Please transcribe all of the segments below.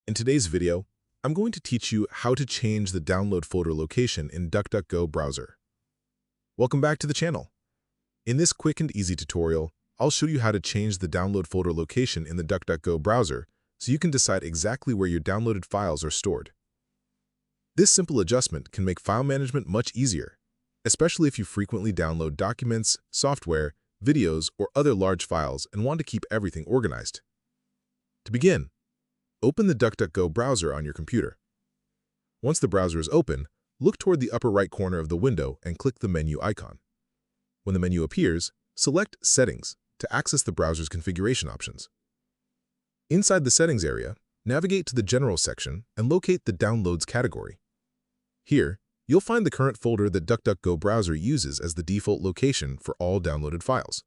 In today's video, I'm going to teach you how to change the download folder location in DuckDuckGo browser. Welcome back to the channel. In this quick and easy tutorial, I'll show you how to change the download folder location in the DuckDuckGo browser so you can decide exactly where your downloaded files are stored. This simple adjustment can make file management much easier, especially if you frequently download documents, software, videos, or other large files and want to keep everything organized. To begin, open the DuckDuckGo browser on your computer. Once the browser is open, look toward the upper right corner of the window and click the menu icon. When the menu appears, select Settings to access the browser's configuration options. Inside the Settings area, navigate to the General section and locate the Downloads category. Here, you'll find the current folder that DuckDuckGo browser uses as the default location for all downloaded files.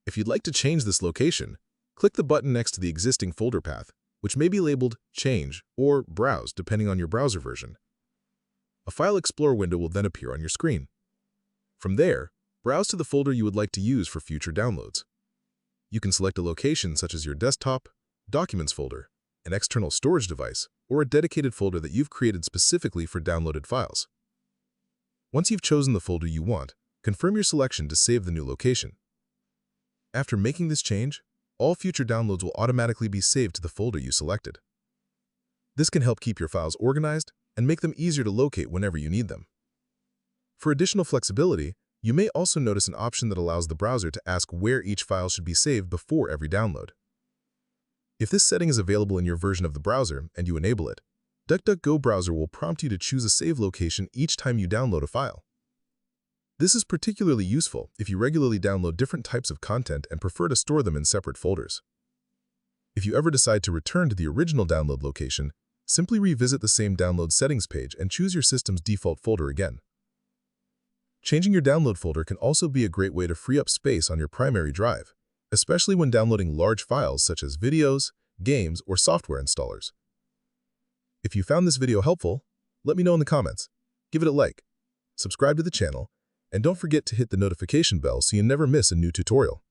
If you'd like to change this location, click the button next to the existing folder path, which may be labeled Change or Browse depending on your browser version. A File Explorer window will then appear on your screen. From there, browse to the folder you would like to use for future downloads. You can select a location such as your desktop, Documents folder, an external storage device, or a dedicated folder that you've created specifically for downloaded files. Once you've chosen the folder you want, confirm your selection to save the new location. After making this change, all future downloads will automatically be saved to the folder you selected. This can help keep your files organized and make them easier to locate whenever you need them. For additional flexibility, you may also notice an option that allows the browser to ask where each file should be saved before every download. If this setting is available in your version of the browser and you enable it, DuckDuckGo browser will prompt you to choose a save location each time you download a file. This is particularly useful if you regularly download different types of content and prefer to store them in separate folders. If you ever decide to return to the original download location, simply revisit the same download settings page and choose your system's default folder again. Changing your download folder can also be a great way to free up space on your primary drive, especially when downloading large files such as videos, games, or software installers. If you found this video helpful, let me know in the comments. Give it a like, subscribe to the channel, and don't forget to hit the notification bell so you never miss a new tutorial.